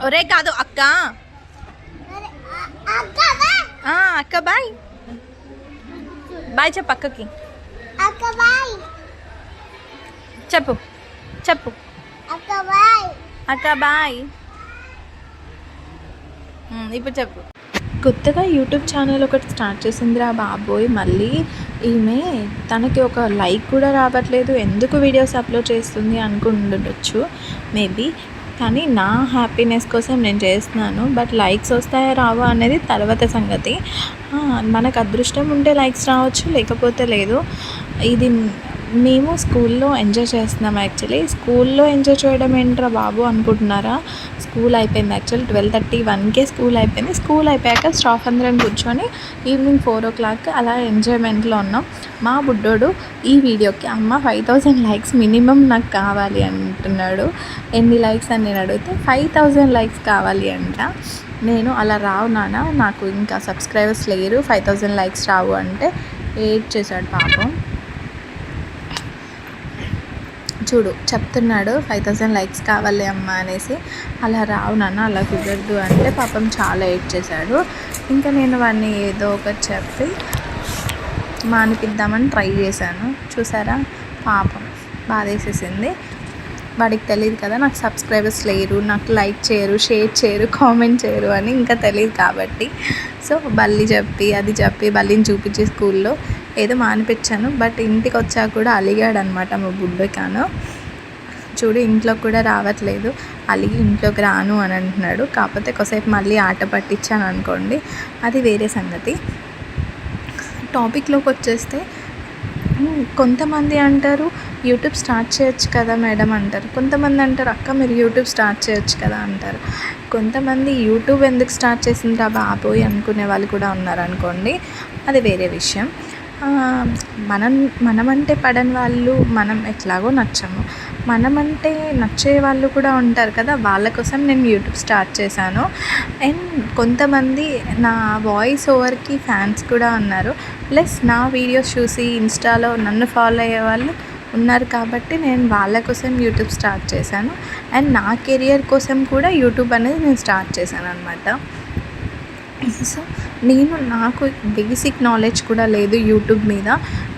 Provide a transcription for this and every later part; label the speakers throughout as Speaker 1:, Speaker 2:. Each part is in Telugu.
Speaker 1: ఒరే కాదు అక్క. అక్క బాయ్ బాయ్ చెప్పు అక్కకి. చెప్పు చెప్పు అక్క బాయ్. ఇప్పుడు చెప్పు. కొత్తగా యూట్యూబ్ ఛానల్ ఒకటి స్టార్ట్ చేసిందిరా బాబోయ్. మళ్ళీ ఈమె తనకి ఒక లైక్ కూడా రావట్లేదు, ఎందుకు వీడియోస్ అప్లోడ్ చేస్తుంది అనుకుంటుండొచ్చు మేబీ. కానీ నా హ్యాపీనెస్ కోసం నేను చేస్తున్నాను. బట్ లైక్స్ వస్తాయా రావా అనేది తర్వాత సంగతి. మనకు అదృష్టం ఉంటే లైక్స్ రావచ్చు, లేకపోతే లేదు. ఇది మేము స్కూల్లో ఎంజాయ్ చేస్తున్నాం. యాక్చువల్లీ స్కూల్లో ఎంజాయ్ చేయడం ఏంట్రా బాబు అనుకుంటున్నారా? స్కూల్ అయిపోయింది. యాక్చువల్లీ 12:31కే స్కూల్ అయిపోయింది. స్కూల్ అయిపోయాక స్టాఫ్ అందరం కూర్చొని ఈవినింగ్ 4 o'clock అలా ఎంజాయ్మెంట్లో ఉన్నాం. మా బుడ్డోడు ఈ వీడియోకి అమ్మ 5000 లైక్స్ మినిమం నాకు కావాలి అంటున్నాడు. ఎన్ని లైక్స్ అని నేను అడిగితే 5000 లైక్స్ కావాలి అంట. నేను అలా రావు నాన్న, నాకు ఇంకా సబ్స్క్రైబర్స్ లేరు, 5000 లైక్స్ రావు అంటే ఏడ్ చేశాడు పాపం. చూడు చెప్తున్నాడు 5000 లైక్స్ కావాలి అమ్మ అనేసి. అలా రావు నాన్న, అలా కుదరదు అంటే పాపం చాలా ఏడ్ చేశాడు. ఇంకా నేను వాడిని ఏదో ఒకటి చెప్పి మానిపిద్దామని ట్రై చేశాను. చూసారా పాపం బాధేసేసింది. వాడికి తెలియదు కదా నాకు సబ్స్క్రైబర్స్ లేరు, నాకు లైక్ చేయరు, షేర్ చేయరు, కామెంట్ చేయరు అని ఇంకా తెలియదు కాబట్టి. సో బల్లి చెప్పి అది చెప్పి బల్లిని చూపించి స్కూల్లో ఏదో మానిపించాను. బట్ ఇంటికి వచ్చాక కూడా అలిగాడు అనమాట మా బుడ్డకాను. చూడు ఇంట్లోకి కూడా రావట్లేదు, అలిగి ఇంట్లోకి రాను అని అంటున్నాడు. కాకపోతే కొద్దిసేపు మళ్ళీ ఆట పట్టించాను అనుకోండి, అది వేరే సంగతి. టాపిక్లోకి వచ్చేస్తే కొంతమంది అంటారు యూట్యూబ్ స్టార్ట్ చేయొచ్చు కదా మేడం అంటారు. కొంతమంది అంటారు అక్క మీరు యూట్యూబ్ స్టార్ట్ చేయొచ్చు కదా అంటారు. కొంతమంది యూట్యూబ్ ఎందుకు స్టార్ట్ చేసిందిరా బాబోయ్ అనుకునే వాళ్ళు కూడా ఉన్నారనుకోండి, అది వేరే విషయం. మనమంటే పడని వాళ్ళు మనం ఎట్లాగో నచ్చము, మనమంటే నచ్చే వాళ్ళు కూడా ఉంటారు కదా, వాళ్ళ కోసం నేను యూట్యూబ్ స్టార్ట్ చేశాను. అండ్ కొంతమంది నా వాయిస్ ఓవర్కి ఫ్యాన్స్ కూడా ఉన్నారు. ప్లస్ నా వీడియోస్ చూసి ఇన్స్టాలో నన్ను ఫాలో అయ్యే వాళ్ళు ఉన్నారు కాబట్టి నేను వాళ్ళ కోసం యూట్యూబ్ స్టార్ట్ చేశాను. అండ్ నా కెరియర్ కోసం కూడా యూట్యూబ్ అనేది నేను స్టార్ట్ చేశాను అనమాట. సో నాకు బేసిక్ నాలెడ్జ్ కూడా లేదు యూట్యూబ్ మీద.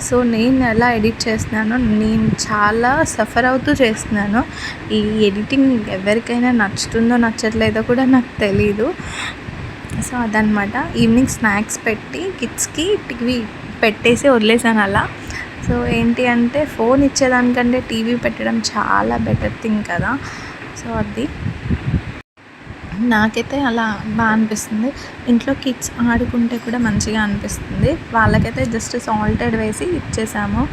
Speaker 1: సో నేను ఎలా ఎడిట్ చేస్తున్నానో నేను చాలా సఫర్ అవుతూ చేస్తున్నాను. ఈ ఎడిటింగ్ ఎవరికైనా నచ్చుతుందో నచ్చట్లేదో కూడా నాకు తెలీదు. సో అదనమాట. ఈవినింగ్ స్నాక్స్ పెట్టి కిడ్స్కి టీవీ పెట్టేసి వదిలేసాను అలా. సో ఏంటి అంటే ఫోన్ ఇచ్చేదానికంటే టీవీ పెట్టడం చాలా బెటర్ థింగ్ కదా. సో అది నాకైతే అలా బాగా అనిపిస్తుంది. ఇంట్లో కిడ్స్ ఆడుకుంటే కూడా మంచిగా అనిపిస్తుంది. వాళ్ళకైతే జస్ట్ సాల్టెడ్ వేసి ఇచ్చేసాము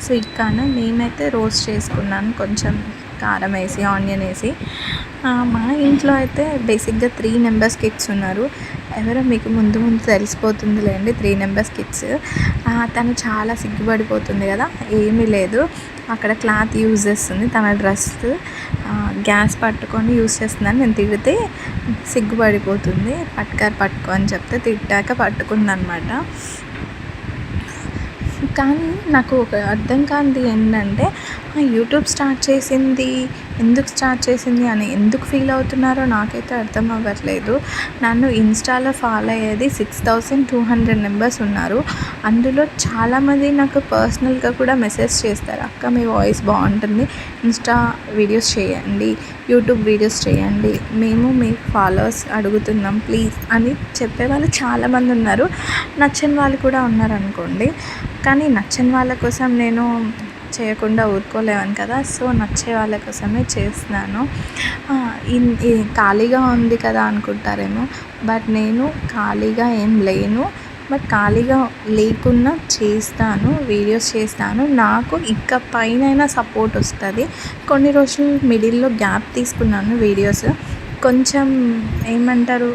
Speaker 1: స్వీట్ కార్న్. మేమైతే రోస్ట్ చేసుకున్నాను కొంచెం కారం వేసి, ఆనియన్ వేసి. మా ఇంట్లో అయితే బేసిక్గా 3 members కిడ్స్ ఉన్నారు. ఎవరో మీకు ముందు తెలిసిపోతుంది లేండి 3 members కిడ్స్. తను చాలా సిగ్గుపడిపోతుంది కదా, ఏమీ లేదు అక్కడ క్లాత్ యూజ్ చేస్తుంది, తన డ్రెస్ గ్యాస్ పట్టుకొని యూజ్ చేస్తుందని నేను తిడితే సిగ్గుపడిపోతుంది. పట్టుకో అని చెప్తే తిట్టాక పట్టుకుందనమాట. కానీ నాకు ఒక అర్థం కానిది ఏంటంటే యూట్యూబ్ స్టార్ట్ చేసింది ఎందుకు స్టార్ట్ చేసింది అని ఎందుకు ఫీల్ అవుతున్నారో నాకైతే అర్థం అవ్వట్లేదు. నన్ను ఇన్స్టాలో ఫాలో అయ్యేది 6200 members ఉన్నారు. అందులో చాలామంది నాకు పర్సనల్గా కూడా మెసేజ్ చేస్తారు, అక్క మీ వాయిస్ బాగుంటుంది, ఇన్స్టా వీడియోస్ చేయండి, యూట్యూబ్ వీడియోస్ చేయండి, మేము మీ ఫాలోవర్స్ అడుగుతున్నాం ప్లీజ్ అని చెప్పేవాళ్ళు చాలామంది ఉన్నారు. నచ్చని వాళ్ళు కూడా ఉన్నారనుకోండి. కానీ నచ్చని వాళ్ళ కోసం నేను చేయకుండా ఊరుకోలేను కదా. సో నచ్చే వాళ్ళ కోసమే చేస్తున్నాను. ఖాళీగా ఉంది కదా అనుకుంటారేమో, బట్ నేను ఖాళీగా ఏం లేను. బట్ ఖాళీగా లేకున్నా చేస్తాను, వీడియోస్ చేస్తాను. నాకు ఇక పైన సపోర్ట్ వస్తుంది. కొన్ని రోజులు మిడిల్లో గ్యాప్ తీసుకున్నాను వీడియోస్. కొంచెం ఏమంటారు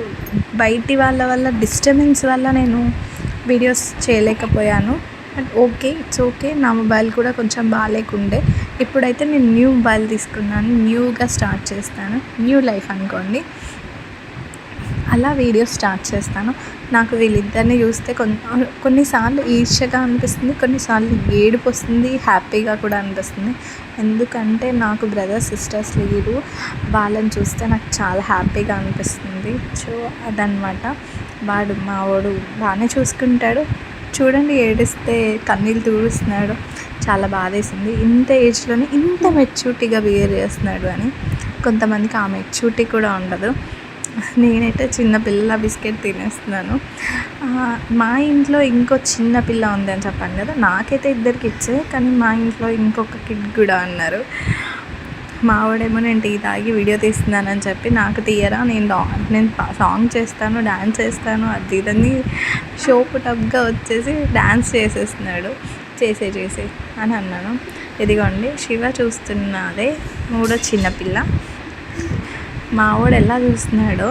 Speaker 1: బయటి వాళ్ళ వల్ల డిస్టర్బెన్స్ వల్ల నేను వీడియోస్ చేయలేకపోయాను. But okay, it's okay. నా మొబైల్ కూడా కొంచెం బాగాలేకుండే. ఇప్పుడైతే నేను న్యూ మొబైల్ తీసుకున్నాను, న్యూగా స్టార్ట్ చేస్తాను, న్యూ లైఫ్ అనుకోండి. అలా వీడియో స్టార్ట్ చేస్తాను. నాకు వీళ్ళిద్దరిని చూస్తే కొన్నిసార్లు ఈర్ష్యగా అనిపిస్తుంది, కొన్నిసార్లు ఏడుపు వస్తుంది, హ్యాపీగా కూడా అనిపిస్తుంది. ఎందుకంటే నాకు బ్రదర్స్ సిస్టర్స్ లేరు, వాళ్ళని చూస్తే నాకు చాలా హ్యాపీగా అనిపిస్తుంది. సో అదనమాట. మా వాడు బాగానే చూసుకుంటాడు. చూడండి ఏడిస్తే కన్నీళ్ళు తుడుస్తున్నాడు. చాలా బాధేసింది. ఇంత ఏజ్లోనే ఇంత మెచ్యూరిటీగా బిహేవ్ చేస్తున్నాడు అని. కొంతమందికి ఆ మెచ్యూరిటీ కూడా ఉండదు. నేనైతే చిన్న పిల్ల బిస్కెట్ తినేస్తున్నాను. మా ఇంట్లో ఇంకో చిన్న పిల్ల ఉంది అని చెప్పాను కదా, నాకైతే 2 కిడ్సే, కానీ మా ఇంట్లో ఇంకొక కిడ్ కూడా అన్నారు. మావాడేమో నేను టీ తాగి వీడియో తీస్తున్నానని చెప్పి, నాకు తీయరా, నేను సాంగ్ చేస్తాను, డ్యాన్స్ చేస్తాను, అది ఇదని షో పుటప్గా వచ్చేసి డ్యాన్స్ చేసేస్తున్నాడు. చేసే అని అన్నాను. ఇదిగోండి శివ చూస్తున్నదే 3వ చిన్నపిల్ల. మావాడు ఎలా చూస్తున్నాడో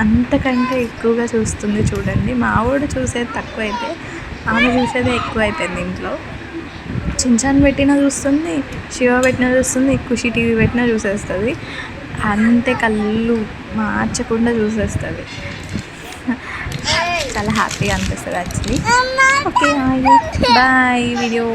Speaker 1: అంతకంటే ఎక్కువగా చూస్తుంది చూడండి. మావాడు చూసేది తక్కువైతే ఆమె చూసేదే ఎక్కువైపోయింది ఇంట్లో. చించాన్ పెట్టినా చూస్తుంది, శివ పెట్టినా చూస్తుంది, ఖుషి టీవీ పెట్టినా చూసేస్తుంది. అంతే కళ్ళు మార్చకుండా చూసేస్తుంది. చాలా హ్యాపీగా అనిపిస్తుంది యాక్చువల్లీ. Okay bye. వీడియో